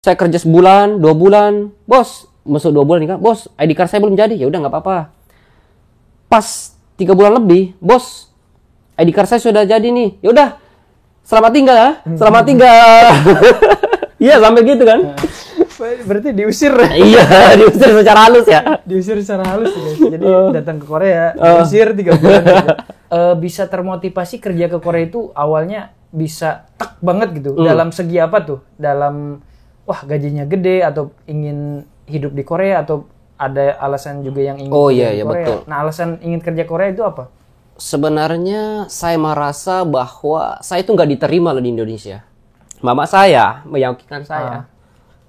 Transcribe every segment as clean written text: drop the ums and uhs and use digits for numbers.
Saya kerja sebulan, 2 bulan, bos, masuk 2 bulan nih kan, bos, ID card saya belum jadi, ya udah nggak apa-apa. Pas 3 bulan lebih, bos, ID card saya sudah jadi nih, ya udah, selamat tinggal ya, selamat tinggal. Iya sampai gitu kan? Berarti diusir. Iya, diusir secara halus ya. Diusir secara halus guys. Jadi datang ke Korea, diusir 3 bulan. Bisa termotivasi kerja ke Korea itu awalnya bisa tek banget gitu. Dalam segi apa tuh? Dalam wah gajinya gede atau ingin hidup di Korea atau ada alasan juga yang ingin kerja di Korea. Betul. Nah, alasan ingin kerja Korea itu apa? Sebenarnya saya merasa bahwa saya itu nggak diterima loh di Indonesia. Mama saya meyakinkan saya,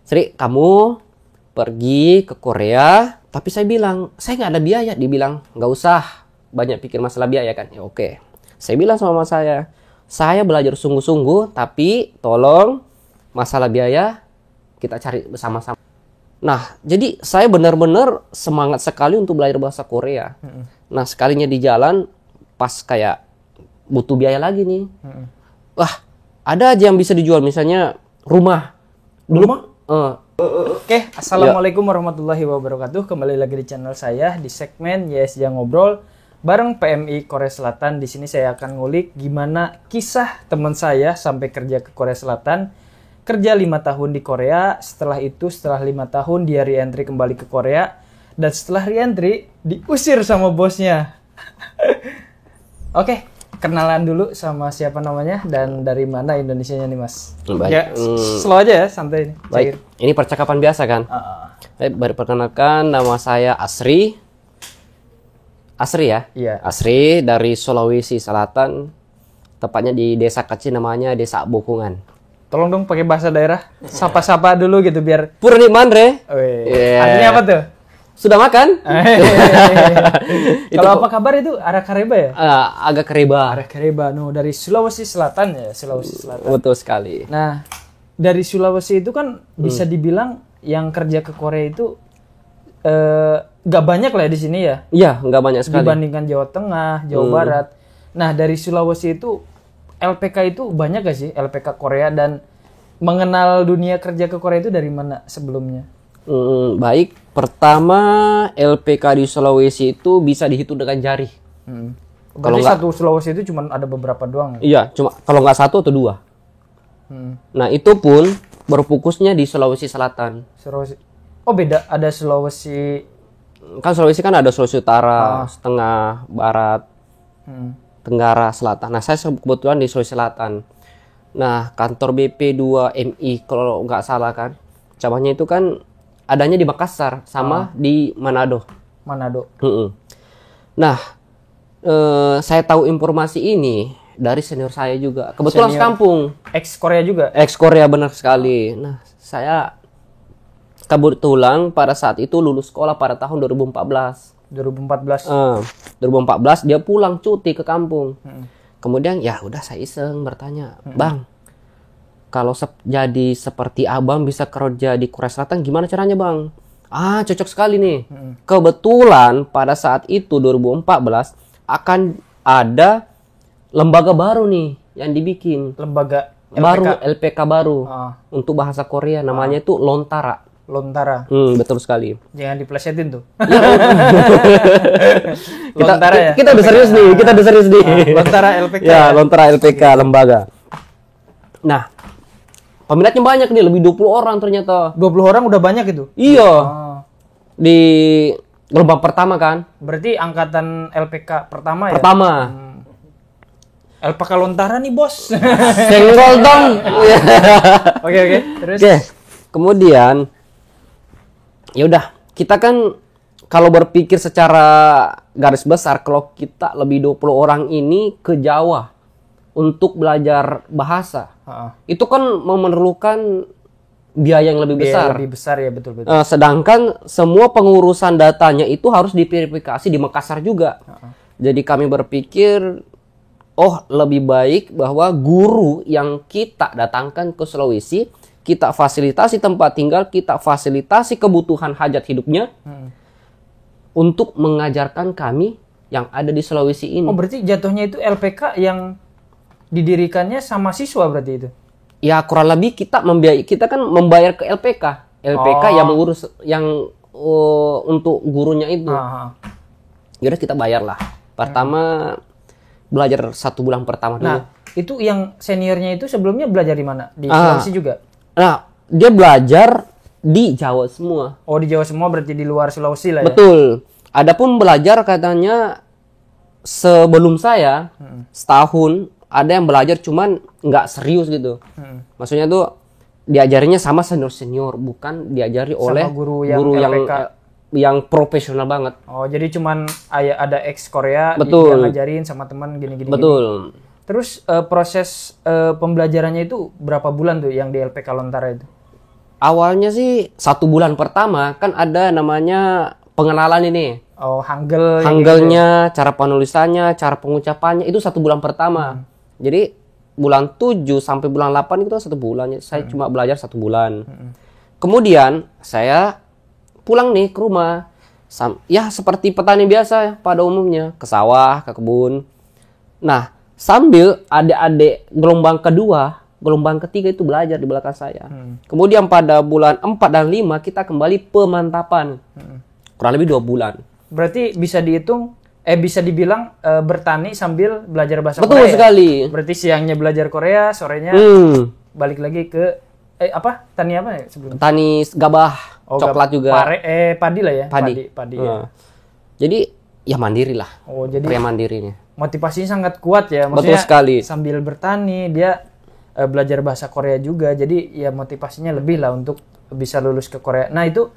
Sri, kamu pergi ke Korea, tapi saya bilang, saya nggak ada biaya. Dibilang, nggak usah banyak pikir masalah biaya kan. Ya oke. Saya bilang sama mama saya belajar sungguh-sungguh, tapi tolong masalah biaya kita cari bersama-sama. Nah, jadi saya benar-benar semangat sekali untuk belajar bahasa Korea. Nah, sekalinya di jalan, pas kayak butuh biaya lagi nih. Wah, ada aja yang bisa dijual, misalnya rumah. Rumah? Oke, assalamualaikum warahmatullahi wabarakatuh. Kembali lagi di channel saya di segmen YSJ Ngobrol bareng PMI Korea Selatan. Di sini saya akan ngulik gimana kisah teman saya sampai kerja ke Korea Selatan. Kerja 5 tahun di Korea, setelah 5 tahun dia re-entry kembali ke Korea, dan setelah re-entry diusir sama bosnya. Oke, kenalan dulu sama siapa namanya dan dari mana Indonesianya nih mas? Baik. Ya, slow aja ya, santai. Baik, ini percakapan biasa kan? Baik, perkenalkan nama saya Asri. Asri ya? Iya. Asri dari Sulawesi Selatan, tepatnya di desa kecil namanya Desa Bokungan. Tolong dong pakai bahasa daerah, sapa-sapa dulu gitu biar. Purni Mandre. Artinya apa tuh? Sudah makan? Kalau apa kabar itu arah Kareba ya? Agak Kareba. Arah Kareba, no, dari Sulawesi Selatan ya, Sulawesi Selatan. Betul sekali. Nah, dari Sulawesi itu kan bisa dibilang yang kerja ke Korea itu gak banyak lah ya di sini ya? Iya, nggak banyak sekali. Dibandingkan Jawa Tengah, Jawa Barat. Nah, dari Sulawesi itu LPK itu banyak gak sih LPK Korea, dan mengenal dunia kerja ke Korea itu dari mana sebelumnya? Baik, pertama LPK di Sulawesi itu bisa dihitung dengan jari. Berarti satu Sulawesi itu cuma ada beberapa doang ya? Iya, cuma kalau nggak 1 atau 2. Nah, itu pun berfokusnya di Sulawesi Selatan. Sulawesi. Oh, beda, ada Sulawesi. Kan Sulawesi kan ada Sulawesi Utara, Setengah, Barat, Tenggara, Selatan. Nah, saya kebetulan di Sulawesi Selatan. Nah, kantor BP2MI kalau nggak salah kan, cabangnya itu kan adanya di Makassar sama di Manado. Nah, saya tahu informasi ini dari senior saya juga. Kebetulan sekampung. Ex Korea juga? Ex Korea, benar sekali. Nah, saya kebetulan pada saat itu lulus sekolah pada tahun 2014. 2014 dia pulang cuti ke kampung. Kemudian ya udah saya iseng bertanya, Bang, kalau jadi seperti abang bisa kerja di Korea Selatan gimana caranya bang? Cocok sekali nih. Kebetulan pada saat itu 2014 akan ada lembaga baru nih yang dibikin. Lembaga baru, LPK baru untuk bahasa Korea, namanya itu Lontara. Betul sekali. Jangan diplesetin tuh. Kita udah serius nih. Lontara LPK. Ya, Lontara LPK lembaga. Nah, peminatnya banyak nih, lebih 20 orang ternyata. 20 orang udah banyak itu? Iya. Di gelombang pertama kan. Berarti angkatan LPK pertama ya? Pertama. LPK Lontara nih, Bos. Senggol dong. Oke. Terus? Oke. Kemudian ya udah, kita kan kalau berpikir secara garis besar, kalau kita lebih 20 orang ini ke Jawa untuk belajar bahasa, itu kan memerlukan biaya yang lebih besar. Lebih besar ya, betul. Sedangkan semua pengurusan datanya itu harus diverifikasi di Makassar juga. Jadi kami berpikir, lebih baik bahwa guru yang kita datangkan ke Sulawesi, kita fasilitasi tempat tinggal, kita fasilitasi kebutuhan hajat hidupnya untuk mengajarkan kami yang ada di Sulawesi ini. Oh, berarti jatuhnya itu LPK yang didirikannya sama siswa berarti itu? Ya kurang lebih kita kan membayar ke LPK. LPK yang mengurus untuk gurunya itu. Yaudah kita bayar lah. Pertama belajar 1 bulan pertama dulu. Nah, itu yang seniornya itu sebelumnya belajar di mana? Di Sulawesi juga? Nah, dia belajar di Jawa semua. Oh, di Jawa semua berarti di luar Sulawesi lah ya? Betul. Adapun belajar katanya sebelum saya setahun ada yang belajar cuman nggak serius gitu. Maksudnya tuh diajarinya sama senior-senior, bukan diajari oleh guru yang LPK. yang profesional banget. Oh, jadi cuman ada ex Korea Betul. yang ngajarin sama teman gini-gini. Betul. Terus proses pembelajarannya itu berapa bulan tuh yang di LPK Lontara itu? Awalnya sih 1 bulan pertama kan ada namanya pengenalan ini. Oh, Hangul. Hangulnya, cara penulisannya, cara pengucapannya itu 1 bulan pertama. Jadi bulan 7 sampai bulan 8 itu 1 bulan. Saya cuma belajar 1 bulan. Kemudian saya pulang nih ke rumah. Ya seperti petani biasa pada umumnya, ke sawah, ke kebun. Nah, sambil adik-adik gelombang kedua, gelombang ketiga itu belajar di belakang saya. Kemudian pada bulan 4 dan 5 kita kembali pemantapan. Kurang lebih 2 bulan. Berarti bisa dihitung, bisa dibilang bertani sambil belajar bahasa Betul Korea. sekali. Berarti siangnya belajar Korea, sorenya balik lagi ke tani apa ya sebelumnya? Tani gabah, coklat juga. Padi lah ya. Padi. Ya. Jadi ya mandiri lah. Oh, jadi Pria mandirinya. motivasinya sangat kuat ya. Maksudnya, Betul sekali. sambil bertani dia belajar bahasa Korea juga. Jadi ya motivasinya lebih lah untuk bisa lulus ke Korea. Nah, itu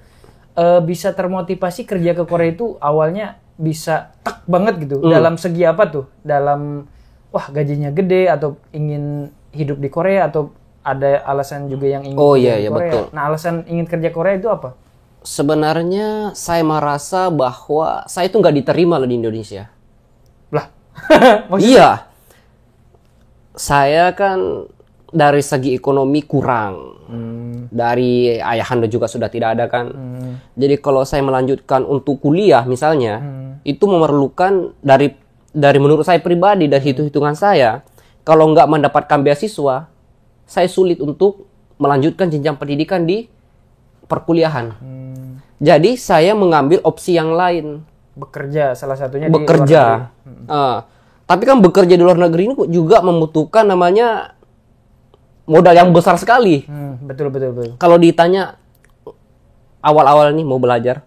bisa termotivasi kerja ke Korea itu awalnya bisa tek banget gitu. Dalam segi apa tuh? Dalam gajinya gede atau ingin hidup di Korea atau ada alasan juga yang ingin kerja di Korea. Betul. Nah, alasan ingin kerja Korea itu apa? Sebenarnya saya merasa bahwa saya itu nggak diterima loh di Indonesia. Lah. Iya. Saya kan dari segi ekonomi kurang. Dari ayahanda juga sudah tidak ada kan. Jadi kalau saya melanjutkan untuk kuliah misalnya, itu memerlukan dari menurut saya pribadi, dari hitung-hitungan saya, kalau nggak mendapatkan beasiswa, saya sulit untuk melanjutkan jenjang pendidikan di perkuliahan. Jadi saya mengambil opsi yang lain. Bekerja salah satunya Bekerja. di luar negeri. Tapi kan bekerja di luar negeri ini juga membutuhkan namanya modal yang besar sekali. Betul. Kalau ditanya awal-awal nih mau belajar,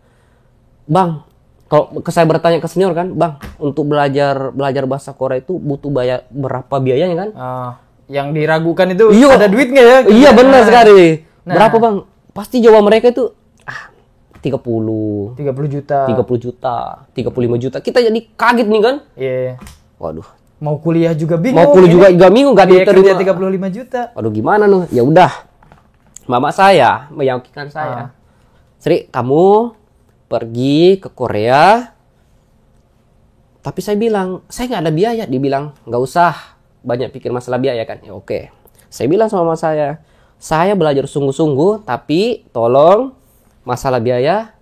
Bang, kalau saya bertanya ke senior kan, Bang, untuk belajar bahasa Korea itu butuh berapa biayanya kan? Yang diragukan itu Iya. ada duit nggak ya? Iya benar sekali. Berapa Bang? Pasti jawaban mereka itu 30 juta. 35 juta. Kita jadi kaget nih kan? Iya. Waduh. Mau kuliah juga bingung. Mau kuliah juga gak bingung, gak biaya kerja diterima. 35 juta. Waduh gimana nuh? Ya udah. Mama saya meyakinkan saya. Sri, kamu pergi ke Korea. Tapi saya bilang, saya nggak ada biaya. Dia bilang, nggak usah banyak pikir masalah biaya kan. Ya oke. Saya bilang sama mama saya belajar sungguh-sungguh, tapi tolong masalah biaya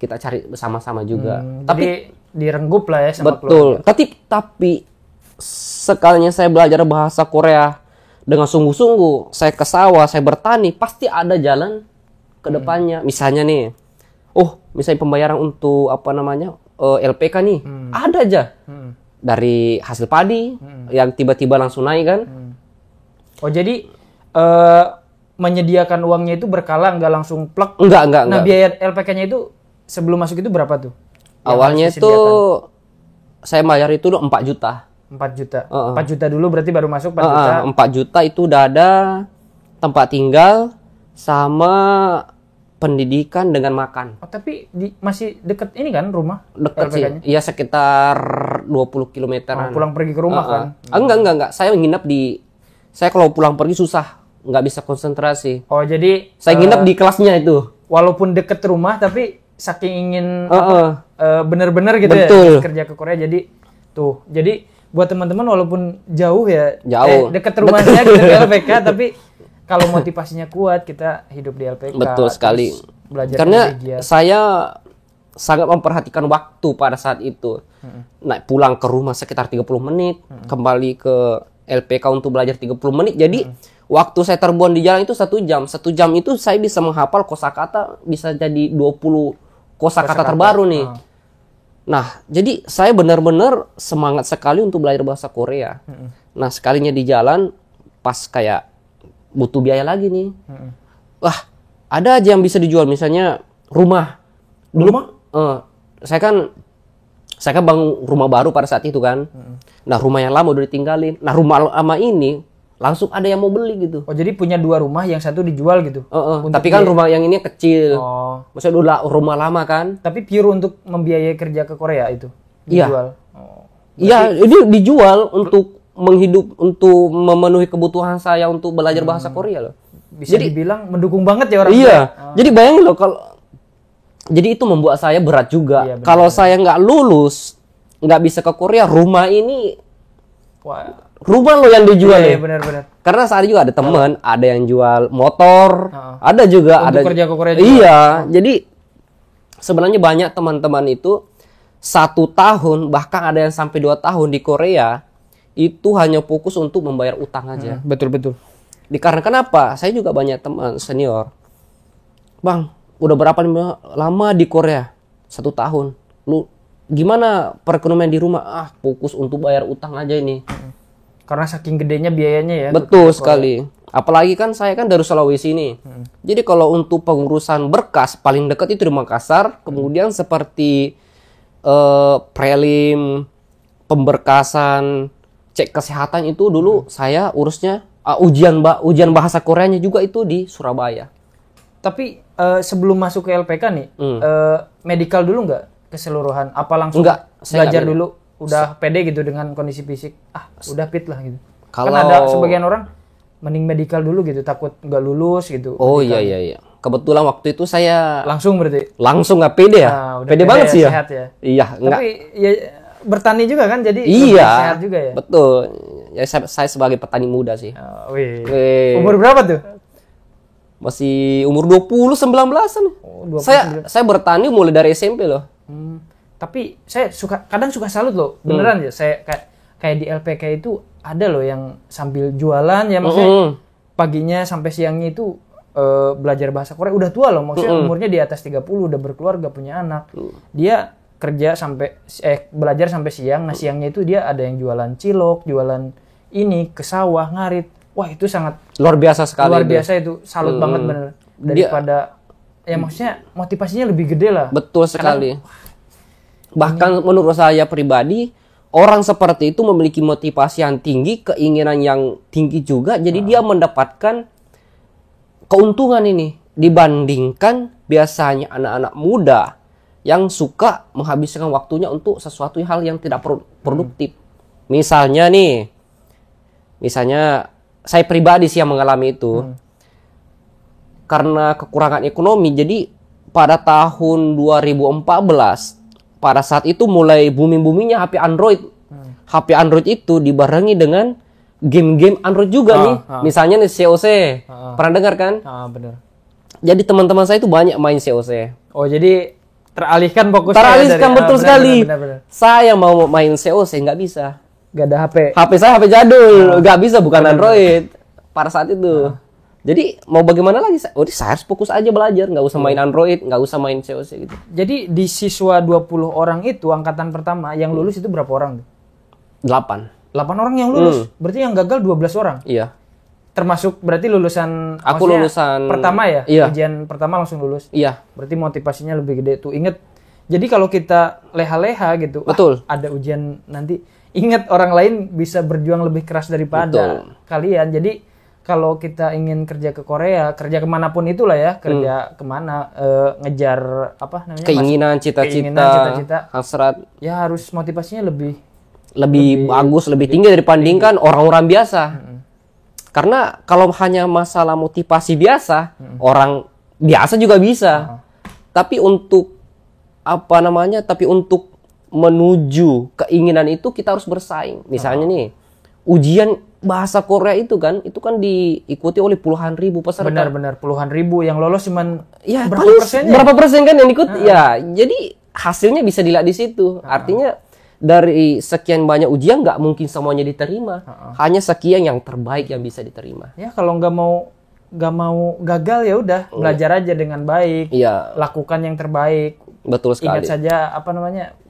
kita cari bersama-sama juga. Tapi Jadi direnggup lah ya sama betul. Tapi sekalinya saya belajar bahasa Korea dengan sungguh-sungguh, saya ke sawah, saya bertani, pasti ada jalan ke depannya. Misalnya nih, misalnya pembayaran untuk LPK nih, ada aja dari hasil padi yang tiba-tiba langsung naik kan. Oh jadi menyediakan uangnya itu berkala, nggak langsung plek. Enggak. Nah biaya LPK-nya itu sebelum masuk itu berapa tuh? Awalnya itu saya bayar itu 4 juta. 4 juta. 4 juta dulu berarti baru masuk 4 juta. 4 juta itu udah ada tempat tinggal sama pendidikan dengan makan. Oh, tapi masih deket ini kan rumah? Dekat sih. LPK-nya? Iya sekitar 20 km. Pulang pergi ke rumah kan? Enggak. Saya nginep saya kalau pulang pergi susah, nggak bisa konsentrasi. Oh, jadi Saya nginep di kelasnya itu. walaupun deket rumah tapi saking ingin bener-bener gitu Betul. ya kerja ke Korea, jadi tuh. Jadi buat teman-teman walaupun jauh ya, deket rumahnya gitu di LPK, tapi kalau motivasinya kuat kita hidup di LPK. Betul sekali. Belajar Karena religius. saya sangat memperhatikan waktu pada saat itu. Pulang ke rumah sekitar 30 menit, kembali ke LPK untuk belajar 30 menit. Jadi waktu saya terbuang di jalan itu 1 jam. 1 jam itu saya bisa menghafal kosakata, bisa jadi 20 kosakata terbaru nih. Nah, jadi saya benar-benar semangat sekali untuk belajar bahasa Korea. Nah, sekalinya di jalan, pas kayak butuh biaya lagi nih. Wah, ada aja yang bisa dijual. Misalnya rumah. Dulu, saya kan bangun rumah baru pada saat itu kan. Nah, rumah yang lama udah ditinggalin. Nah, rumah lama ini langsung ada yang mau beli gitu. Oh, jadi punya 2 rumah, yang satu dijual gitu? Tapi kan rumah yang ini kecil. Maksudnya dulu rumah lama kan. Tapi pure untuk membiayai kerja ke Korea itu? Iya. Dijual? Iya, ini dijual untuk untuk memenuhi kebutuhan saya untuk belajar bahasa Korea loh. Bisa dibilang mendukung banget ya orang tua. Iya. Jadi bayangin loh kalau jadi itu membuat saya berat juga. Iya, kalau saya nggak lulus, nggak bisa ke Korea, rumah ini rumah lo yang dijual. Iya, benar-benar. Karena saat juga ada teman, ada yang jual motor, ada juga untuk ada kerja ke Korea juga. Iya, jadi sebenarnya banyak teman-teman itu 1 tahun bahkan ada yang sampai 2 tahun di Korea itu hanya fokus untuk membayar utang aja. Betul. Dikarenakan apa? Saya juga banyak teman senior. Bang, udah berapa lama di Korea? 1 tahun. Lu gimana perekonomian di rumah? Fokus untuk bayar utang aja ini. Karena saking gedenya biayanya ya. Betul sekali. Apalagi kan saya kan dari Sulawesi ini. Jadi kalau untuk pengurusan berkas paling dekat itu di Makassar. Kemudian seperti prelim, pemberkasan, cek kesehatan itu dulu saya urusnya. Ujian bahasa Koreanya juga itu di Surabaya. Tapi sebelum masuk ke LPK nih, medical dulu nggak keseluruhan? Apa langsung Enggak, saya belajar nggak dulu? Udah pede gitu dengan kondisi fisik? Udah fit lah gitu. Kalau Kan ada sebagian orang mending medical dulu gitu, takut nggak lulus gitu. Oh iya. Kebetulan waktu itu saya Langsung berarti? langsung nggak pede ya. Nah, udah pede banget sih ya. Sehat ya. Iya, enggak. Tapi ya bertani juga kan, jadi Iya. sehat juga ya. Betul. Ya saya sebagai petani muda sih. Umur berapa tuh? Masih umur 20 19-an. Saya bertani mulai dari SMP loh. Tapi saya kadang suka salut loh, beneran ya. Saya kayak di LPK itu ada loh yang sambil jualan ya, maksudnya paginya sampai siangnya itu belajar bahasa Korea. Udah tua loh, maksudnya umurnya di atas 30, udah berkeluarga, punya anak. Dia kerja sampai belajar sampai siang. Nah, siangnya itu dia ada yang jualan cilok, jualan ini ke sawah, ngarit. Wah, itu sangat luar biasa sekali. Luar biasa itu, salut banget bener. Daripada ya maksudnya motivasinya lebih gede lah. Betul sekali. Bahkan menurut saya pribadi, orang seperti itu memiliki motivasi yang tinggi, keinginan yang tinggi juga. Jadi dia mendapatkan keuntungan ini dibandingkan biasanya anak-anak muda yang suka menghabiskan waktunya untuk sesuatu hal yang tidak produktif. Misalnya saya pribadi sih yang mengalami itu. Karena kekurangan ekonomi, jadi pada tahun 2014, pada saat itu mulai booming-boomingnya HP Android. HP Android itu dibarengi dengan game-game Android juga nih. Misalnya nih COC. Pernah dengar kan? Bener. Jadi teman-teman saya itu banyak main COC. Oh, jadi teralihkan fokusnya. Teralihkan betul sekali. Bener. Saya mau main COC nggak bisa. Gak ada HP. HP saya HP jadul, nggak bisa, bukan Android. Pada saat itu. Jadi mau bagaimana lagi? Saya harus fokus aja belajar, nggak usah main Android, nggak usah main COC gitu. Jadi di siswa 20 orang itu angkatan pertama yang lulus itu berapa orang tuh? 8 orang yang lulus. Berarti yang gagal 12 orang. Iya. Termasuk berarti lulusan Aku lulusan pertama ya? Iya. Ujian pertama langsung lulus. Iya. Berarti motivasinya lebih gede tuh. Ingat. Jadi kalau kita leha-leha gitu, betul. Ada ujian nanti, ingat orang lain bisa berjuang lebih keras daripada kalian. Jadi kalau kita ingin kerja ke Korea, kerja kemanapun itulah ya, kerja kemana, ngejar apa namanya? Keinginan, cita-cita, hasrat. Ya harus motivasinya lebih bagus, lebih tinggi dibandingkan orang-orang biasa. Karena kalau hanya masalah motivasi biasa, orang biasa juga bisa. Tapi untuk untuk menuju keinginan itu kita harus bersaing. Misalnya nih, ujian bahasa Korea itu kan diikuti oleh puluhan ribu peserta. Benar-benar puluhan ribu, yang lolos cuman ya, berapa persennya? Berapa persen kan yang ikut? Ya, jadi hasilnya bisa dilihat di situ. Artinya dari sekian banyak ujian nggak mungkin semuanya diterima. Hanya sekian yang terbaik yang bisa diterima. Ya kalau nggak mau gagal ya udah belajar aja dengan baik. Iya, Lakukan yang terbaik. betul sekali. Ingat saja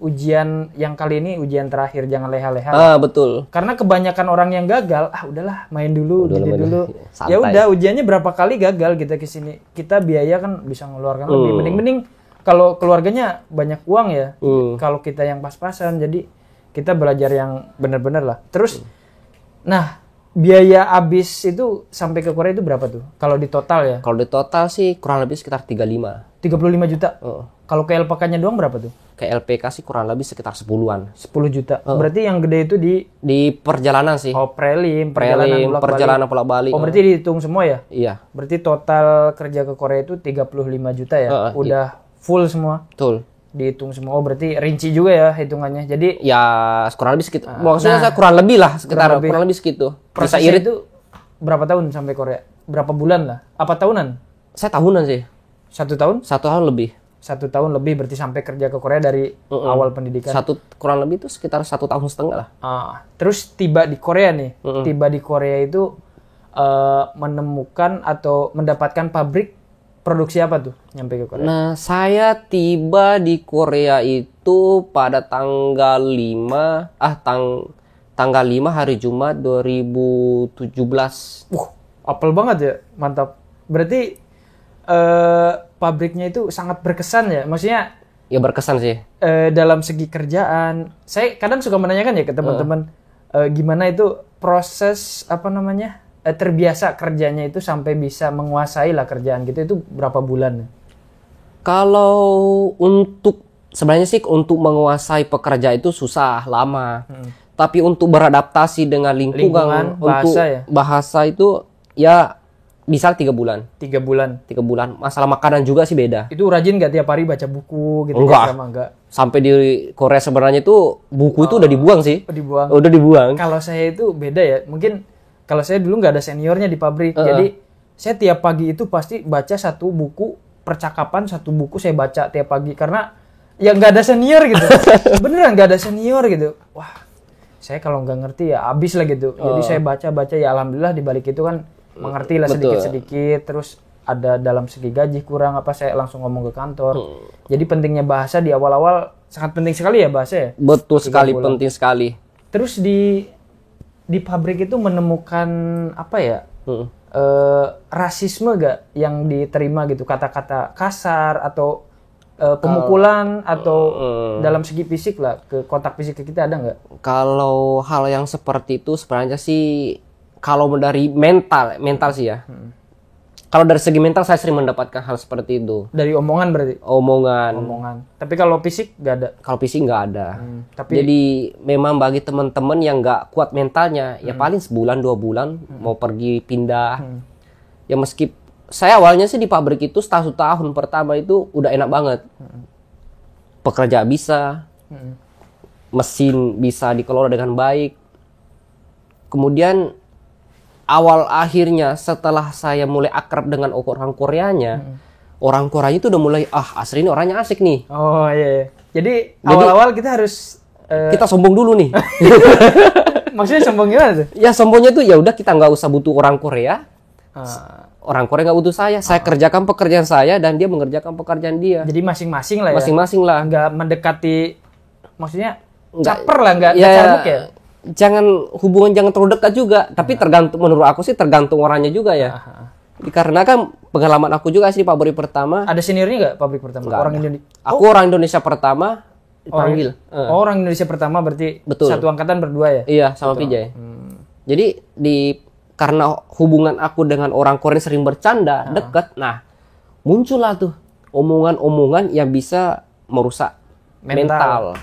ujian yang kali ini ujian terakhir, jangan leha-leha. Betul. Karena kebanyakan orang yang gagal, udahlah main dulu, gini dulu. Santai. Ya udah ujiannya berapa kali gagal kita kesini, kita biaya kan bisa ngeluarkan lebih. Mending kalau keluarganya banyak uang ya. Kalau kita yang pas-pasan, jadi kita belajar yang benar-benar lah. Terus, nah biaya habis itu sampai ke Korea itu berapa tuh? Kalau di total ya? Kalau di total sih kurang lebih sekitar 35. 35 juta. Kalau ke LPK-nya doang berapa tuh? Ke LPK sih kurang lebih sekitar 10-an. 10 juta. Berarti yang gede itu Di perjalanan sih. prelim, perjalanan bolak-balik. Oh, berarti dihitung semua ya? Iya, Berarti total kerja ke Korea itu 35 juta ya? Udah full semua? betul. Dihitung semua. Oh, berarti rinci juga ya hitungannya. Jadi Ya kurang lebih segitu. Maksudnya saya kurang lebih lah sekitar kurang lebih segitu. Bisa prosesnya irit. itu berapa tahun sampai Korea? Berapa bulan lah? Apa tahunan? Saya tahunan sih. 1 tahun? 1 tahun lebih. 1 tahun lebih berarti sampai kerja ke Korea dari awal pendidikan. Kurang lebih itu sekitar 1,5 tahun lah. Terus tiba di Korea nih. Tiba di Korea itu menemukan atau mendapatkan pabrik produksi apa tuh nyampe ke Korea? Nah, saya tiba di Korea itu pada tanggal 5 tanggal 5 hari Jumat 2017. Apel banget ya, mantap. Berarti pabriknya itu sangat berkesan ya, maksudnya Ya berkesan sih. dalam segi kerjaan. Saya kadang suka menanyakan ya ke teman-teman gimana itu proses terbiasa kerjanya itu sampai bisa menguasai lah kerjaan gitu, itu berapa bulan? Kalau sebenarnya sih untuk menguasai pekerjaan itu susah, lama. Tapi untuk beradaptasi dengan lingkungan bahasa untuk bahasa itu ya bisa 3 bulan. 3 bulan. 3 bulan. Masalah makanan juga sih beda. Itu rajin nggak tiap hari baca buku gitu? Enggak. Enggak. Sampai di Korea sebenarnya itu buku itu udah dibuang sih. Dibuang. Udah dibuang. Kalau saya itu beda ya. Mungkin kalau saya dulu nggak ada seniornya di pabrik. Jadi saya tiap pagi itu pasti baca 1 buku percakapan, 1 buku saya baca tiap pagi. Karena ya nggak ada senior gitu. Beneran nggak ada senior gitu. Wah, saya kalau nggak ngerti ya habis lah gitu. Jadi saya baca ya alhamdulillah di balik itu kan mengerti lah sedikit-sedikit. Terus ada dalam segi gaji kurang apa saya langsung ngomong ke kantor. Jadi pentingnya bahasa di awal-awal sangat penting sekali ya bahasa ya. Betul sekali, penting sekali. Terus di pabrik itu menemukan rasisme gak yang diterima gitu, kata-kata kasar atau pemukulan atau dalam segi fisik lah, ke kontak fisik ke kita ada nggak? Kalau hal yang seperti itu sebenarnya sih kalau dari mental sih ya. Kalau dari segi mental saya sering mendapatkan hal seperti itu. Dari omongan berarti? Omongan. Tapi kalau fisik nggak ada? Kalau fisik nggak ada. Tapi jadi memang bagi teman-teman yang nggak kuat mentalnya, ya paling sebulan 2 bulan mau pergi pindah. Ya meski saya awalnya sih di pabrik itu setahun pertama itu udah enak banget. Pekerja bisa, mesin bisa dikelola dengan baik. Kemudian awal akhirnya setelah saya mulai akrab dengan orang Koreanya, orang Koreanya itu udah mulai asli ini orangnya asik nih. Oh iya. Jadi awal-awal kita harus kita sombong dulu nih. Maksudnya sombong gimana tuh? Ya sombongnya tuh ya udah kita nggak usah butuh orang Korea. Orang Korea nggak butuh saya. Saya kerjakan pekerjaan saya dan dia mengerjakan pekerjaan dia. Jadi masing-masing lah ya. Masing-masing lah. Nggak mendekati, maksnya Nggak- caper lah, nggak ya, carbuk ya. hubungan jangan terlalu dekat juga. Tapi tergantung, menurut aku sih tergantung orangnya juga ya. Dikarenakan pengalaman aku juga sih di pabrik pertama. Ada seniornya nggak pabrik pertama? Nggak Orang ada. Indonesia. Aku orang Indonesia pertama dipanggil. Orang Indonesia pertama berarti Betul. satu angkatan berdua ya? Iya, sama Pijay. Jadi karena hubungan aku dengan orang Korea sering bercanda, dekat. Nah, muncullah tuh omongan-omongan yang bisa merusak mental.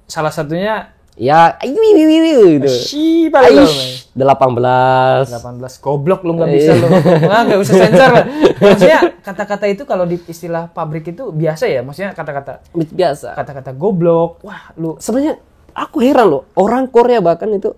Salah satunya Ya, gitu. paling 18. 18. Goblok lu nggak bisa lu. Nggak usah sensor lah. Maksudnya kata-kata itu kalau di istilah pabrik itu biasa ya? Maksudnya kata-kata Biasa. kata-kata goblok. Wah, lu Sebenarnya aku heran loh, orang Korea bahkan itu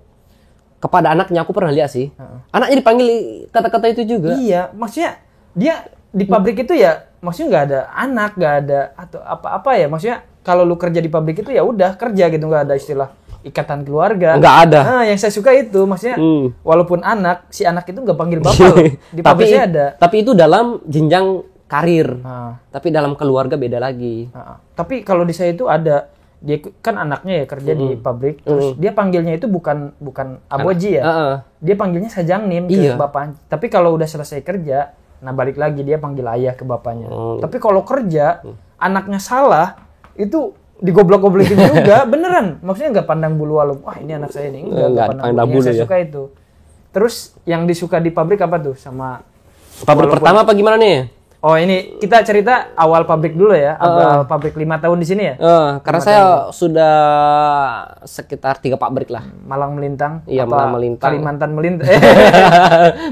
kepada anaknya aku pernah lihat sih. Anaknya dipanggil kata-kata itu juga. iya, maksudnya dia di pabrik itu ya maksudnya nggak ada anak, nggak ada atau apa-apa ya. Maksudnya kalau lu kerja di pabrik itu ya udah kerja gitu, nggak ada istilah ikatan keluarga. Nggak ada. Nah, yang saya suka itu maksudnya walaupun si anak itu nggak panggil bapak loh. Di pabrik saya ada. Tapi itu dalam jenjang karir. Nah. Tapi dalam keluarga beda lagi. Tapi kalau di saya itu ada, dia kan anaknya ya kerja di pabrik, terus dia panggilnya itu bukan aboji ya. Dia panggilnya sajangnim ke bapak. Tapi kalau udah selesai kerja, nah balik lagi dia panggil ayah ke bapaknya. Tapi kalau kerja, anaknya salah, itu digoblok-goblokin juga, beneran. Maksudnya nggak pandang bulu walu. Wah ini anak saya nih, nggak pandang bulu. Saya suka itu. Terus yang disuka di pabrik apa tuh sama? Pabrik pertama apa gimana nih? Oh ini kita cerita awal pabrik dulu ya, awal pabrik 5 tahun di sini ya? Karena saya sudah sekitar 3 pabrik lah. Malang melintang. Iya, Malang melintang. Kalimantan melintang.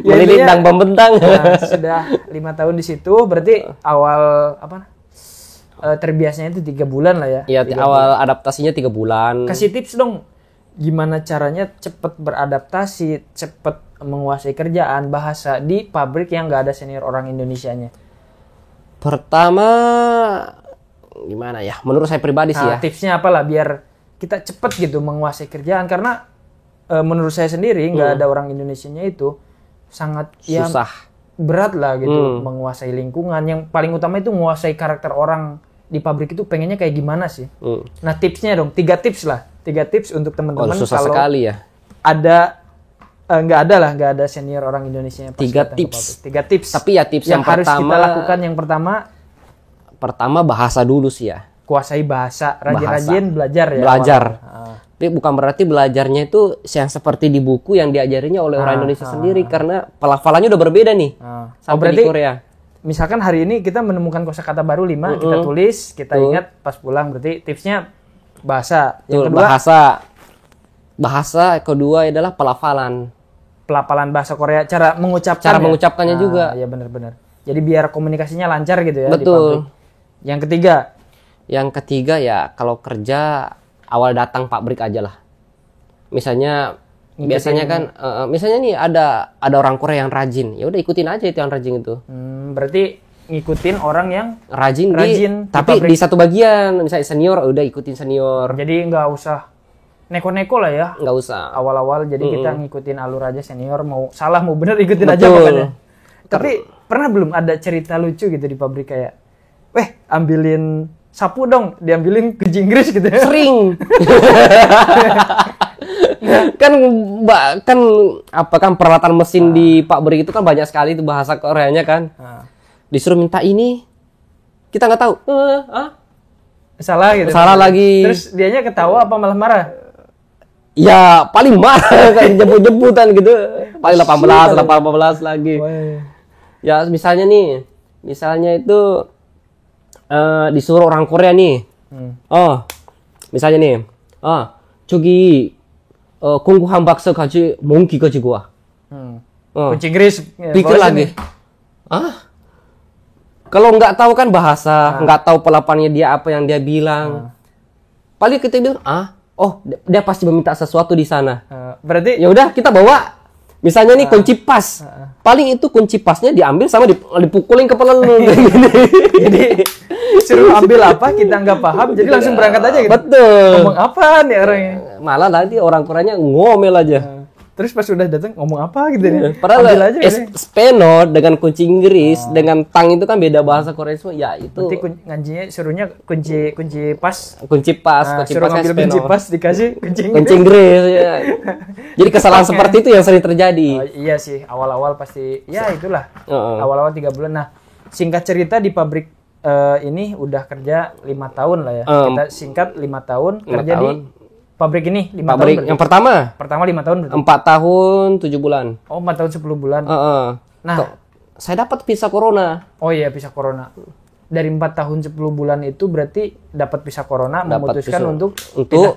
Melintang pembentang. Nah, sudah 5 tahun di situ, berarti awal terbiasanya itu 3 bulan lah ya? Iya, awal adaptasinya 3 bulan. Kasih tips dong, gimana caranya cepet beradaptasi, cepet menguasai kerjaan, bahasa di pabrik yang nggak ada senior orang Indonesianya. Pertama, gimana ya? Menurut saya pribadi sih ya. Tipsnya apalah biar kita cepet gitu menguasai kerjaan, karena menurut saya sendiri nggak ada orang Indonesianya itu sangat susah, berat lah gitu menguasai lingkungan. Yang paling utama itu menguasai karakter orang di pabrik itu pengennya kayak gimana sih. Nah tipsnya dong, 3 tips lah, 3 tips untuk teman-teman susah kalau sekali ya. Ada nggak ada senior orang Indonesia yang 3 tips. 3 tips. Tapi ya tips yang harus pertama, kita lakukan yang pertama bahasa dulu sih ya. Kuasai bahasa, rajin-rajin belajar ya. Belajar. Tapi bukan berarti belajarnya itu yang seperti di buku yang diajarinya oleh orang Indonesia sendiri, karena pelafalannya udah berbeda nih. Sampai di Korea. Misalkan hari ini kita menemukan kosakata baru 5, kita tulis, kita ingat pas pulang, berarti tipsnya bahasa. Yang kedua bahasa kedua adalah pelafalan bahasa Korea, cara mengucapkannya juga. Iya benar-benar. Jadi biar komunikasinya lancar gitu ya. Betul. Di pabrik. Yang ketiga ya kalau kerja awal datang pabrik aja lah. Misalnya biasanya kan misalnya nih ada orang Korea yang rajin, ya udah ikutin aja itu yang rajin itu. Berarti ngikutin orang yang rajin tapi di satu bagian, misalnya senior udah ikutin senior. Jadi nggak usah neko-neko lah ya. Nggak usah. Awal-awal jadi kita ngikutin alur aja, senior mau salah mau bener ikutin aja pokoknya. Tapi pernah belum ada cerita lucu gitu di pabrik kayak, ambilin sapu dong, diambilin kunci Inggris gitu ya? Sering. kan peralatan mesin di pabrik itu kan banyak sekali itu bahasa Koreanya kan. Disuruh minta ini, kita nggak tahu. Salah gitu. Salah lagi. Terus dianya ketawa apa malah marah? Ya paling marah kan, jemput-jemputan gitu. Paling 18 lagi. Ya misalnya itu disuruh orang Korea nih. Misalnya nih. 저기 공구 한 박스 몽키 가지고 와. Kunci Inggris. Pikir lagi. Kalau nggak tahu kan bahasa, nggak tahu pelapannya dia apa yang dia bilang. Paling kita bilang, dia pasti meminta sesuatu di sana. Berarti ya udah kita bawa. Misalnya nih kunci pas. Paling itu kunci pasnya diambil sama dipukulin kepala lu. Jadi suruh ambil apa kita nggak paham, jadi langsung berangkat aja gitu. Betul. Ngomong apa nih orangnya? Malah nanti orang Koreanya ngomel aja. Terus pas sudah datang ngomong apa gitu nih? Padahal Speno dengan kunci Inggris dengan tang itu kan beda bahasa Korea semua. Ya itu. Nanti ngajinya suruhnya kunci pas. Kunci pas suruh ngambil kunci pas dikasih kunci Inggris. Ya. Jadi kesalahan seperti itu yang sering terjadi. Iya sih, awal-awal pasti. Ya itulah. Awal-awal 3 bulan. Nah, singkat cerita di pabrik ini udah kerja 5 tahun lah ya. Kita singkat 5 tahun kerja di pabrik ini 5 tahun berarti. Yang pertama 5 tahun berarti. 4 tahun 7 bulan. 4 tahun 10 bulan. Nah, saya dapat visa corona. Oh iya, visa corona. Dari 4 tahun 10 bulan itu berarti dapat visa corona, memutuskan untuk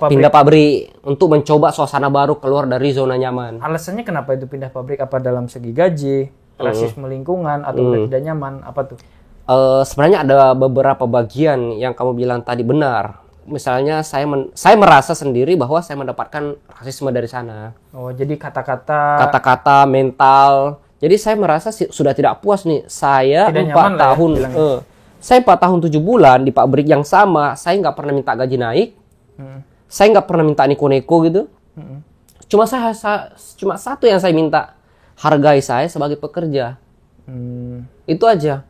pindah pabrik, untuk mencoba suasana baru, keluar dari zona nyaman. Alasannya kenapa itu pindah pabrik? Apa dalam segi gaji, rasisme lingkungan, atau udah tidak nyaman? Apa tuh? Sebenarnya ada beberapa bagian yang kamu bilang tadi benar. Misalnya saya merasa sendiri bahwa saya mendapatkan rasisme dari sana. Oh, jadi kata-kata mental. Jadi saya merasa sudah tidak puas nih. Saya 4 tahun Saya 4 tahun 7 bulan di pabrik yang sama, saya nggak pernah minta gaji naik. Saya nggak pernah minta neko-neko gitu. Cuma satu yang saya minta, hargai saya sebagai pekerja. Itu aja.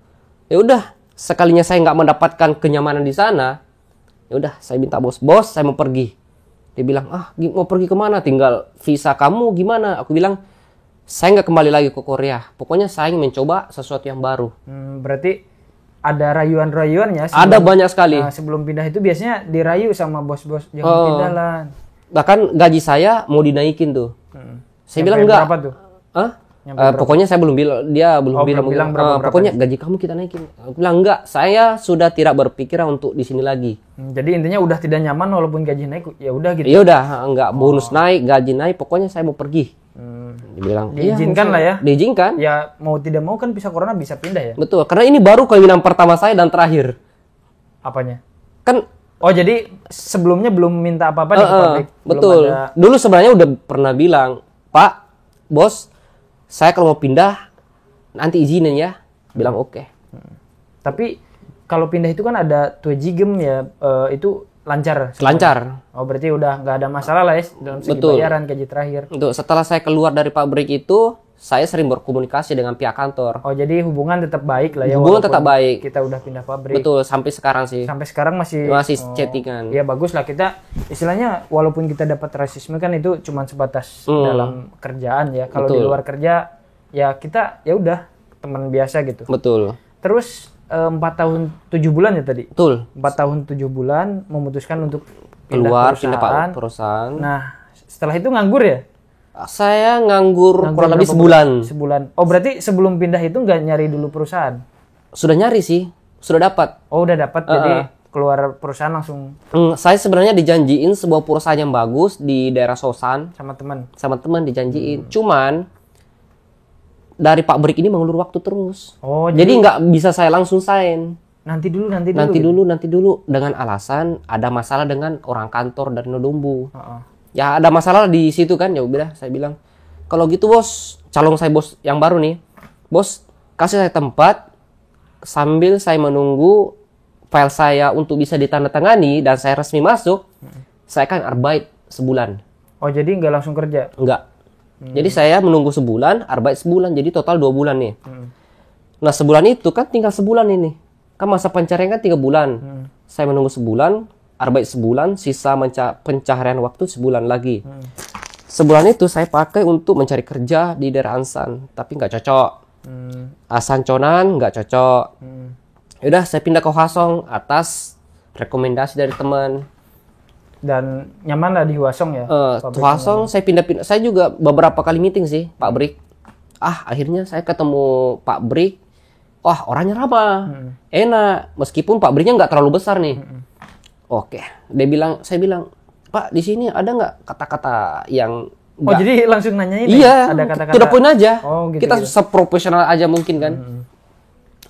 Ya udah, sekalinya saya nggak mendapatkan kenyamanan di sana, ya udah saya minta bos, saya mau pergi. Dia bilang, mau pergi kemana? Tinggal visa kamu gimana? Aku bilang, saya nggak kembali lagi ke Korea. Pokoknya saya ingin mencoba sesuatu yang baru. Berarti ada rayuan-rayuannya. Ada banyak sekali. Sebelum pindah itu biasanya dirayu sama bos-bos, jangan pindah lah. Bahkan gaji saya mau dinaikin tuh. Saya bilang enggak. Berapa tuh? Pokoknya saya belum bilang, dia belum bilang berapa. pokoknya gaji kamu kita naikin. Aku bilang enggak, saya sudah tidak berpikiran untuk di sini lagi. Jadi intinya udah tidak nyaman walaupun gaji naik, ya udah gitu. Ya udah, enggak bonus naik, gaji naik, pokoknya saya mau pergi. Dibilang diizinkan lah ya. Diizinkan. Ya mau tidak mau kan visa corona bisa pindah ya. Betul, karena ini baru keinginan pertama saya dan terakhir. Apanya? Kan jadi sebelumnya belum minta apa-apa di pabrik. Betul. Dulu sebenarnya udah pernah bilang, Pak, bos, saya kalau mau pindah nanti izinin ya. Bilang oke. Tapi kalau pindah itu kan ada tuejigem ya, itu lancar. Lancar. Berarti udah nggak ada masalah lah ya dalam segi bayaran gaji terakhir. Betul. Setelah saya keluar dari pabrik itu, saya sering berkomunikasi dengan pihak kantor. Jadi hubungan tetap baik lah ya. Hubungan tetap baik. Kita udah pindah pabrik. Betul, sampai sekarang sih. Sampai sekarang masih chattingan. Ya bagus lah, kita istilahnya walaupun kita dapat rasisme kan itu cuma sebatas dalam kerjaan ya. Kalau di luar kerja ya kita ya udah teman biasa gitu. Betul. Terus 4 tahun 7 bulan ya tadi? Betul. 4 tahun 7 bulan memutuskan untuk pindah perusahaan. Nah, setelah itu nganggur ya? Saya nganggur kurang lebih sebulan. Berarti sebelum pindah itu nggak nyari dulu perusahaan? Sudah nyari sih, sudah dapat. Udah dapat, jadi keluar perusahaan langsung? Saya sebenarnya dijanjiin sebuah perusahaan yang bagus di daerah Sosan. Sama teman? Sama teman dijanjiin. Cuman dari pabrik ini mengulur waktu terus. Jadi nggak bisa saya langsung sign. Nanti dulu. Dengan alasan ada masalah dengan orang kantor dari Nodumbu. Ya ada masalah di situ kan, ya udah saya bilang, kalau gitu bos, calon saya bos yang baru nih, bos kasih saya tempat sambil saya menunggu file saya untuk bisa ditandatangani dan saya resmi masuk, saya kan arbeit sebulan. Jadi nggak langsung kerja? Enggak. Jadi saya menunggu sebulan, arbeit sebulan, jadi total 2 bulan nih. Nah sebulan itu kan tinggal sebulan ini. Kan masa pencarian kan 3 bulan. Saya menunggu sebulan, arbeit sebulan, sisa pencaharian waktu sebulan lagi. Sebulan itu saya pakai untuk mencari kerja di daerah Ansan, tapi nggak cocok. Asanconan nggak cocok. Yaudah saya pindah ke Hwasong atas rekomendasi dari teman. Dan nyaman lah di Hwasong ya? Hwasong saya pindah. Saya juga beberapa kali meeting sih Pak Brik. Akhirnya saya ketemu Pak Brik. Wah orangnya ramah, enak. Meskipun Pak Briknya nggak terlalu besar nih. Oke, saya bilang, Pak di sini ada nggak kata-kata yang jadi langsung nanyain? Iya, ada kata-kata. Tidak pun aja. Gitu, kita seprofesional aja mungkin kan.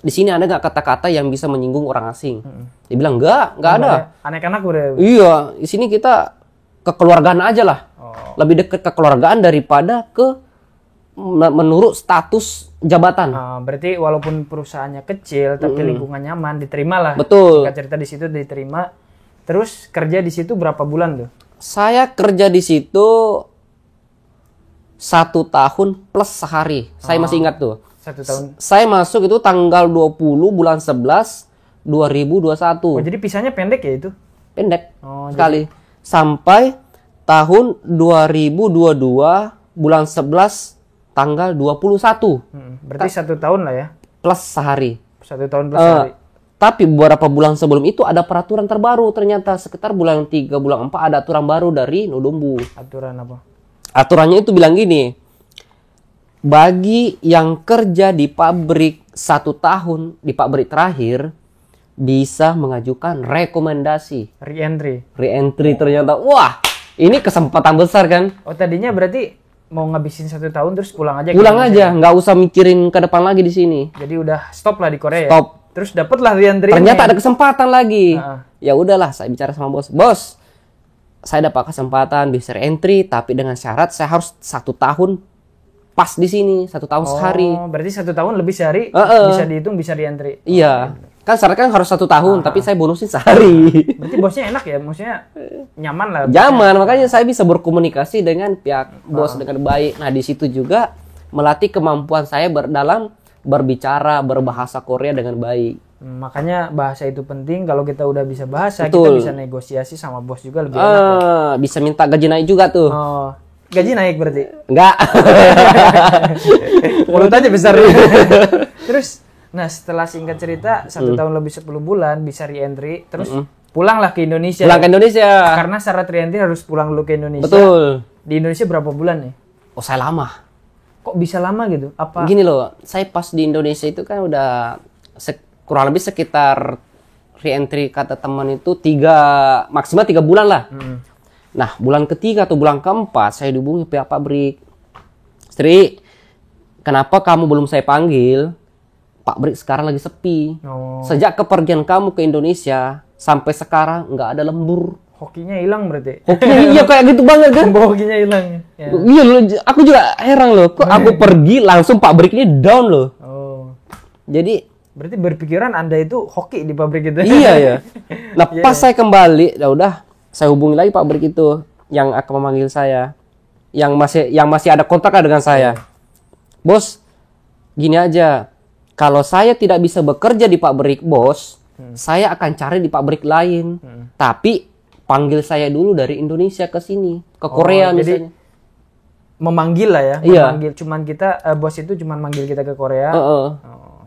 Di sini ada nggak kata-kata yang bisa menyinggung orang asing? Dia bilang nggak ada. Anak-anak udah. Iya, di sini kita kekeluargaan aja lah. Lebih dekat kekeluargaan daripada ke menurut status jabatan. Berarti walaupun perusahaannya kecil tapi lingkungan nyaman, diterima lah. Betul. Singkat cerita di situ diterima. Terus kerja di situ berapa bulan tuh? Saya kerja di situ 1 tahun plus sehari. Saya masih ingat tuh. 1 tahun. Saya masuk itu tanggal 20 bulan 11 2021. Jadi pisahnya pendek ya itu? Pendek sekali. Sampai tahun 2022 bulan 11 tanggal 21. Berarti 1 tahun lah ya? Plus sehari. 1 tahun plus sehari. Tapi beberapa bulan sebelum itu ada peraturan terbaru. Ternyata sekitar bulan 3, bulan 4 ada aturan baru dari Nodumbu. Aturan apa? Aturannya itu bilang gini. Bagi yang kerja di pabrik 1 tahun, di pabrik terakhir, bisa mengajukan rekomendasi. Re-entry ternyata. Wah, ini kesempatan besar kan? Tadinya berarti mau ngabisin 1 tahun terus pulang aja? Pulang aja, nggak usah mikirin ke depan lagi di sini. Jadi udah stop lah di Korea. Stop. Terus dapatlah re-entry. Ternyata ada kesempatan lagi. Ya udahlah, saya bicara sama bos. Bos, saya dapat kesempatan bisa re-entry, tapi dengan syarat saya harus 1 tahun pas di sini, 1 tahun sehari. Berarti 1 tahun lebih sehari bisa dihitung bisa re-entry. Iya. Kan syaratnya kan harus 1 tahun, tapi saya bonusin sehari. Berarti bosnya enak ya, maksudnya nyaman lah. Zaman, makanya saya bisa berkomunikasi dengan pihak bos dengan baik. Nah, di situ juga melatih kemampuan saya dalam berbicara, berbahasa Korea dengan baik. Makanya bahasa itu penting. Kalau kita udah bisa bahasa, Betul. kita bisa negosiasi sama bos juga lebih enak ya. Bisa minta gaji naik juga tuh. Oh, gaji naik berarti. Enggak. Mulut aja besar. Terus, nah setelah singkat cerita 1 tahun lebih 10 bulan bisa re-entry, terus pulanglah ke Indonesia. Pulang ke Indonesia. Karena syarat re-entry harus pulang dulu ke Indonesia. Betul. Di Indonesia berapa bulan nih? Oh, saya lama. Kok bisa lama gitu? Apa? Gini loh, saya pas di Indonesia itu kan udah kurang lebih sekitar re-entry kata teman itu maksimal 3 bulan lah. Nah, bulan ketiga atau bulan keempat saya dihubungi pihak pabrik. Sri, kenapa kamu belum saya panggil? Pabrik sekarang lagi sepi. Oh. Sejak kepergian kamu ke Indonesia sampai sekarang nggak ada lembur. Hokinya hilang berarti. Oke, iya kayak gitu banget kan? Hokinya hilang. Ya. Iya loh, aku juga heran loh. Kok aku pergi langsung pabrik ini down loh. Oh. Jadi Berarti berpikiran Anda itu hoki di pabrik itu. iya ya. Nah, pas saya kembali, ya udah saya hubungi lagi pabrik itu yang akan memanggil saya. Yang masih ada kontak dengan saya. Bos, gini aja. Kalau saya tidak bisa bekerja di pabrik, bos, saya akan cari di pabrik lain. Tapi panggil saya dulu dari Indonesia ke sini, ke Korea jadi misalnya. memanggil lah ya. Iya. Memanggil. Cuman kita, bos itu cuman manggil kita ke Korea. Oh,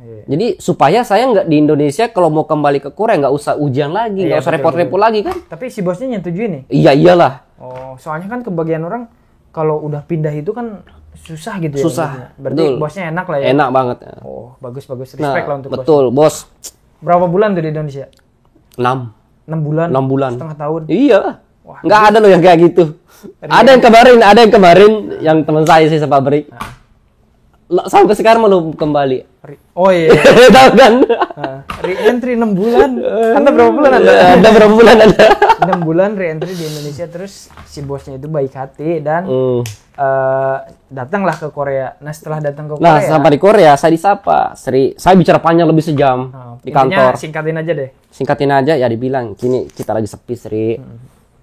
iya. Jadi supaya saya nggak di Indonesia kalau mau kembali ke Korea nggak usah ujian lagi, nggak usah repot-repot lagi kan? Tapi si bosnya nyetujuin nih. Iya iyalah. Oh, soalnya kan kebagian orang kalau udah pindah itu kan susah gitu ya. Susah. Berarti Betul. bosnya enak lah ya. Enak banget. Oh, bagus. Nah, Respect lah untuk bos. betul, bos. Berapa bulan tuh di Indonesia? 6 6 bulan? 6 bulan. Setengah tahun? Iya. Wah, Nggak ada loh yang kayak gitu. Ada yang kemarin yang teman saya sih sepabrik. Sampai sekarang belum kembali. Oh iya. Tahu kan? Re-entry 6 bulan. Anda berapa bulan Anda? Ada berapa bulan Anda? 6 bulan re-entry di Indonesia, terus si bosnya itu baik hati dan datanglah ke Korea. Nah, setelah datang ke Korea. Nah, sampai di Korea saya disapa. Saya bicara panjang lebih sejam di intinya kantor. singkatin aja deh. Singkatin aja ya, dibilang gini, kita lagi sepi Sri.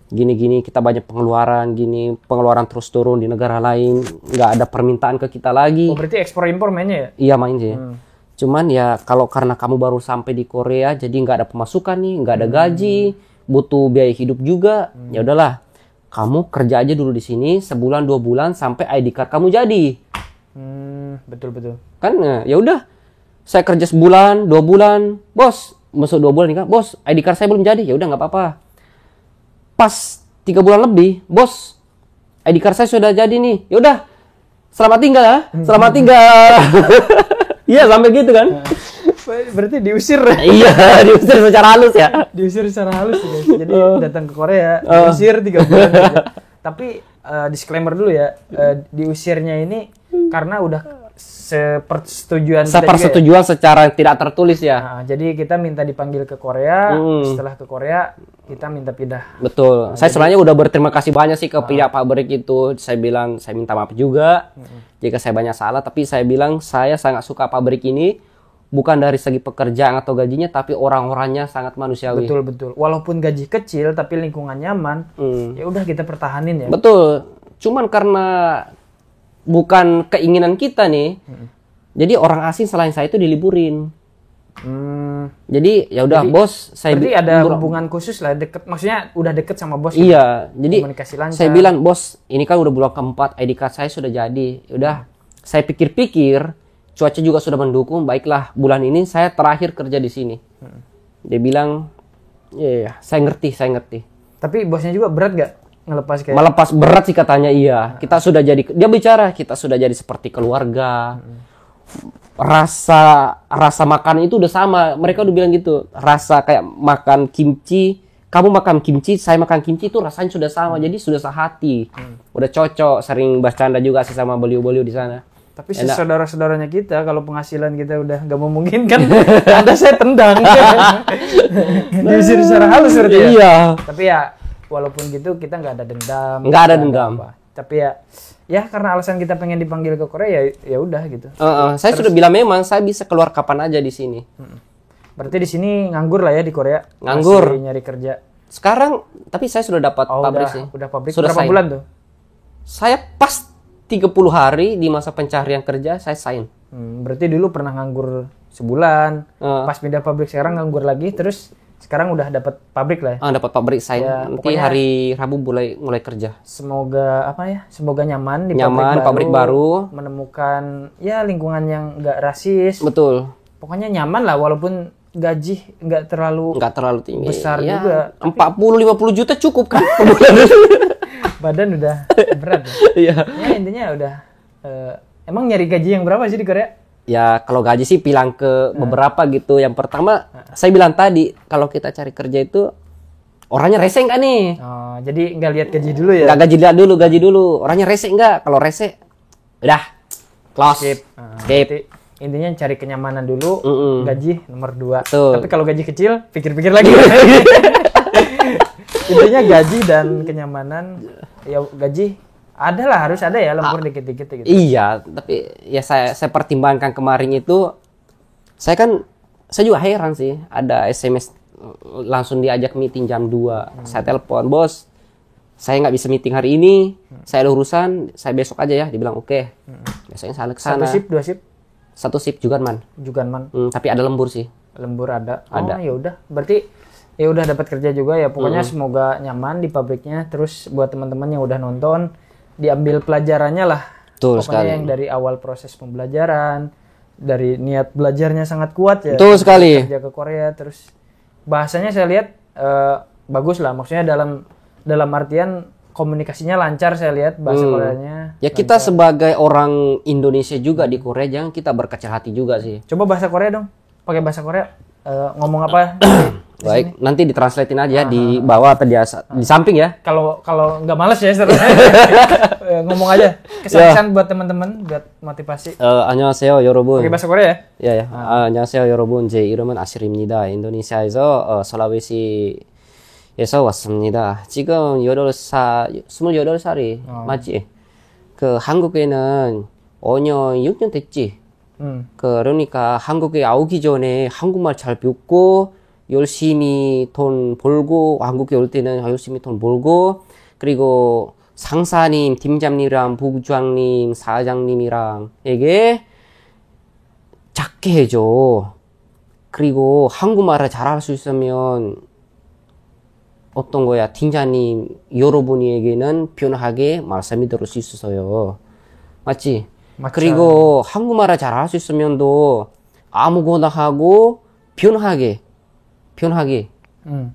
Gini kita banyak pengeluaran terus turun di negara lain, nggak ada permintaan ke kita lagi. Oh, berarti ekspor impor mainnya ya? Iya main sih. Cuman ya kalau karena kamu baru sampai di Korea jadi nggak ada pemasukan nih, nggak ada gaji, butuh biaya hidup juga. Ya udahlah, kamu kerja aja dulu di sini sebulan 2 bulan sampai ID card kamu jadi. Betul. Kan ya udah, saya kerja sebulan 2 bulan, bos masuk 2 bulan nih kan, bos ID card saya belum jadi. Ya udah nggak apa-apa. Pas 3 bulan lebih, bos ID card saya sudah jadi nih. Ya udah, selamat tinggal ya, selamat tinggal. Iya sampai gitu kan. Berarti diusir. Iya, diusir secara halus ya. Diusir secara halus ya, guys. Jadi datang ke Korea, diusir 3 bulan aja. Tapi disclaimer dulu ya, diusirnya ini karena udah sepersetujuan kita juga ya? Secara tidak tertulis ya. Nah, jadi kita minta dipanggil ke Korea, setelah ke Korea kita minta pindah. Betul. Saya sebenarnya udah berterima kasih banyak sih ke pihak pabrik itu. Saya bilang saya minta maaf juga jika saya banyak salah, tapi saya bilang saya sangat suka pabrik ini. Bukan dari segi pekerjaan atau gajinya, tapi orang-orangnya sangat manusiawi. Betul. Walaupun gaji kecil, tapi lingkungan nyaman, ya udah kita pertahanin ya. Betul. Cuman karena bukan keinginan kita nih, jadi orang asing selain saya itu diliburin. Jadi ya udah bos, saya berarti ada hubungan khusus lah, deket, maksudnya udah deket sama bos. Iya, jadi komunikasi lancar. Saya bilang bos, ini kan udah bulan keempat, ID card saya sudah jadi. Udah, saya pikir-pikir, cuaca juga sudah mendukung. Baiklah, bulan ini saya terakhir kerja di sini. Dia bilang, iya, saya ngerti. Tapi bosnya juga berat gak ngelepas kayak? Melepas berat sih katanya, iya. Kita sudah jadi, dia bicara, kita sudah jadi seperti keluarga. Rasa makan itu udah sama. Mereka udah bilang gitu. Rasa kayak makan kimchi, kamu makan kimchi, saya makan kimchi itu rasanya sudah sama. Jadi sudah sehati. Udah cocok. Sering bercanda juga sih sama beliau-beliau di sana. Tapi saudara-saudaranya kita, kalau penghasilan kita udah nggak memungkinkan, Anda saya tendang. Diusir secara halus berarti ya? Iya. Tapi ya, walaupun gitu kita nggak ada dendam. Nggak ada dendam. Tapi ya karena alasan kita pengen dipanggil ke Korea, ya udah gitu. Saya sudah bilang memang saya bisa keluar kapan aja di sini. Berarti di sini nganggur lah ya di Korea. Nganggur. Masih nyari kerja. Sekarang tapi saya sudah dapat pabrik sih. Udah pabrik. Sudah Berapa sign. bulan tuh? Saya pas 30 hari di masa pencarian kerja saya sign. Berarti dulu pernah nganggur sebulan. Pas pindah pabrik sekarang nganggur lagi, terus sekarang udah dapat pabrik lah ya. Dapat pabrik sign. Ya, Nanti pokoknya hari Rabu mulai kerja. Semoga Semoga nyaman di pabrik baru, menemukan ya lingkungan yang enggak rasis. Betul. Pokoknya nyaman lah walaupun gaji enggak terlalu tinggi. Besar ya, juga. 40-50 juta cukup kan? Badan udah berat ya. Iya. Ya intinya udah emang nyari gaji yang berapa sih di Korea? Ya kalau gaji sih bilang ke beberapa gitu. Yang pertama saya bilang tadi kalau kita cari kerja itu orangnya rese nggak nih? Oh, jadi nggak lihat gaji dulu ya? Nggak gaji dulu. Orangnya rese nggak? Kalau rese, udah close. Skip. Skip. Intinya cari kenyamanan dulu, gaji nomor 2. Tuh. Tapi kalau gaji kecil, pikir-pikir lagi. Intinya gaji dan kenyamanan, ya gaji harus ada ya, lembur dikit-dikit gitu. Iya, tapi ya saya pertimbangkan kemarin itu, saya juga heran sih, ada SMS langsung diajak meeting jam 2. Saya telepon, bos, saya nggak bisa meeting hari ini, saya ada urusan, saya besok aja ya. Dibilang oke. Biasanya saya kesana. 1 shift, 2 shift? 1 shift juga man. Tapi ada lembur sih. Lembur ada. Ada. Ya udah, berarti ya udah dapat kerja juga ya. Pokoknya semoga nyaman di pabriknya. Terus buat teman-teman yang udah nonton, diambil pelajarannya lah. Betul pokoknya sekali. Yang dari awal proses pembelajaran, dari niat belajarnya sangat kuat ya. Betul sekali. Kerja ke Korea, terus bahasanya saya lihat bagus lah. Maksudnya dalam artian komunikasinya lancar, saya lihat bahasa Koreanya. Ya kita sebagai orang Indonesia juga di Korea, jangan kita berkecil hati juga sih. Coba bahasa Korea dong. Pakai bahasa Korea ngomong apa? Baik, nanti ditranslatein aja di bawah atau di samping ya. Kalau nggak males ya, ngomong aja. Kesan buat teman-teman, buat motivasi. 안녕하세요, 여러분. Pakai bahasa Korea 야. ya? 안녕하세요, 여러분. 제 이름은 아실입니다. 인도네시아에서 설라웨시에서 왔습니다. 지금 28살이 맞지? 한국에는 5년, 6년 됐지? 그러니까 한국에 오기 전에 한국말 잘 배웠고, 열심히 돈 벌고, 한국에 올 때는 열심히 돈 벌고, 그리고 상사님, 팀장님이랑 부장님, 사장님이랑에게 작게 해줘. 그리고 한국말을 잘할 수 있으면 어떤 거야, 팀장님, 여러분에게는 편하게 말씀이 들을 수 있어요. 맞지? 맞죠. 그리고 한국말을 잘할 수 있으면도 아무거나 하고 편하게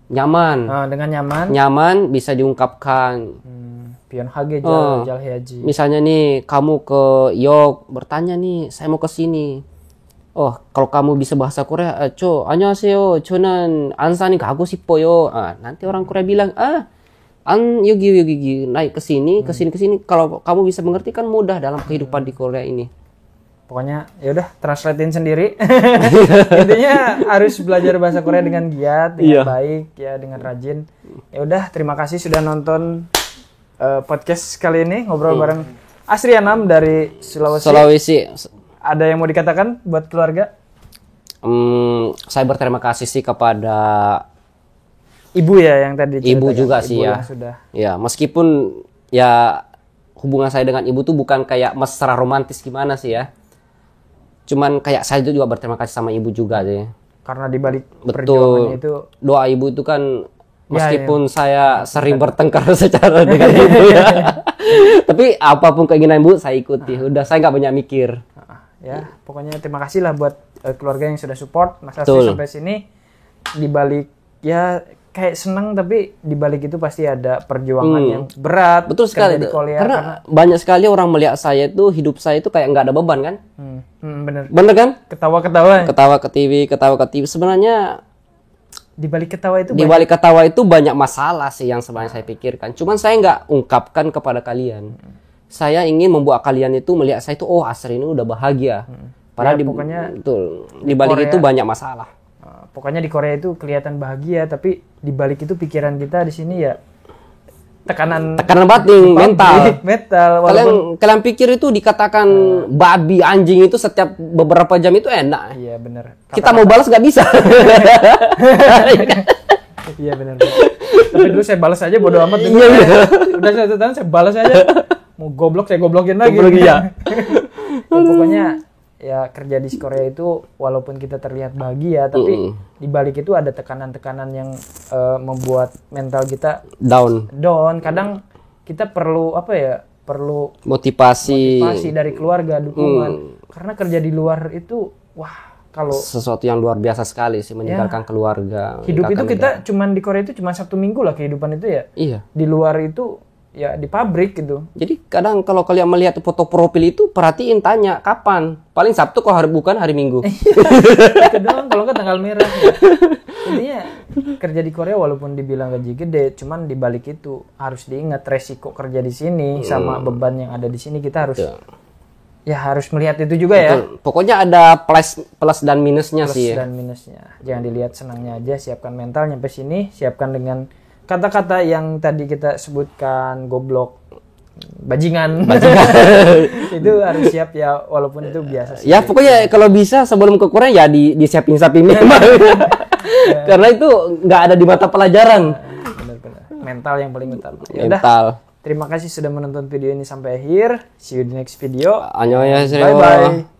nyaman. Dengan nyaman bisa diungkapkan. 편하게 잘 해야지. Misalnya nih kamu ke Yok bertanya nih, saya mau ke sini. Oh, kalau kamu bisa bahasa Korea, 안녕하세요. 저는 안산이 가고 싶어요. Nanti orang Korea bilang, 여기 naik ke sini. Kalau kamu bisa mengerti kan mudah dalam kehidupan di Korea ini. Pokoknya ya udah translatein sendiri. Intinya harus belajar bahasa Korea dengan giat, dengan baik ya, dengan rajin. Ya udah, terima kasih sudah nonton podcast kali ini, ngobrol bareng Asri Anam dari Sulawesi. Ada yang mau dikatakan buat keluarga? Saya berterima kasih sih kepada ibu ya yang tadi ibu juga sih ibu ya. Ya, meskipun ya hubungan saya dengan ibu tuh bukan kayak mesra romantis gimana sih ya. Cuman kayak saya juga berterima kasih sama ibu juga sih. Karena dibalik perjuangannya itu doa ibu itu kan meskipun saya sering bertengkar secara dengan ibu ya. Tapi apapun keinginan ibu saya ikuti. Udah saya nggak banyak mikir. Ya, pokoknya terima kasih lah buat keluarga yang sudah support Mas Asri sampai sini. Dibalik ya kayak senang, tapi dibalik itu pasti ada perjuangan yang berat. Betul sekali. Karena banyak sekali orang melihat saya itu, hidup saya itu kayak nggak ada beban kan? Bener kan? Ketawa ke TV. Sebenarnya di balik ketawa itu banyak masalah sih yang sebenarnya saya pikirkan. Cuman saya nggak ungkapkan kepada kalian. Saya ingin membuat kalian itu melihat saya itu, Asri ini udah bahagia. Padahal di balik itu banyak masalah. Pokoknya di Korea itu kelihatan bahagia, tapi di balik itu pikiran kita di sini ya tekanan batin, mental. walaupun Kalian pikir itu dikatakan babi, anjing itu setiap beberapa jam itu enak. iya benar. Kita mau balas nggak bisa. Iya benar. Tapi dulu saya balas aja bodo amat. Iya. Udah satu tahun saya balas aja. Mau goblok saya goblokin lagi. Iya. Ya, pokoknya ya kerja di Korea itu walaupun kita terlihat bahagia tapi di balik itu ada tekanan-tekanan yang membuat mental kita Down. Kadang kita perlu apa ya? Perlu Motivasi dari keluarga, dukungan. Karena kerja di luar itu wah, kalau sesuatu yang luar biasa sekali sih, meninggalkan keluarga. hidup itu meninggalkan kita cuman di Korea itu cuma 1 minggu lah kehidupan itu ya. Iya. Di luar itu ya di pabrik gitu. Jadi kadang kalau kalian melihat foto profil itu perhatiin, tanya kapan. Paling Sabtu kok bukan hari Minggu. Itu doang kalau nggak tanggal merah. Ya. Intinya kerja di Korea walaupun dibilang gaji gede, cuman di balik itu harus diingat resiko kerja di sini sama beban yang ada di sini kita harus ya harus melihat itu juga ya. Betul. Pokoknya ada plus dan minusnya Plus sih. dan minusnya. Jangan dilihat senangnya aja, siapkan mental nyampe sini, siapkan dengan kata-kata yang tadi kita sebutkan, goblok, bajingan. Itu harus siap ya, walaupun itu biasa sih. Ya pokoknya kalau bisa sebelum ke Korea ya disiapin memang. Karena itu nggak ada di mata pelajaran. Benar-benar. Mental yang paling utama. Ya udah. Mental. Terima kasih sudah menonton video ini sampai akhir. See you di next video. Annyeonghaseyo. Bye bye.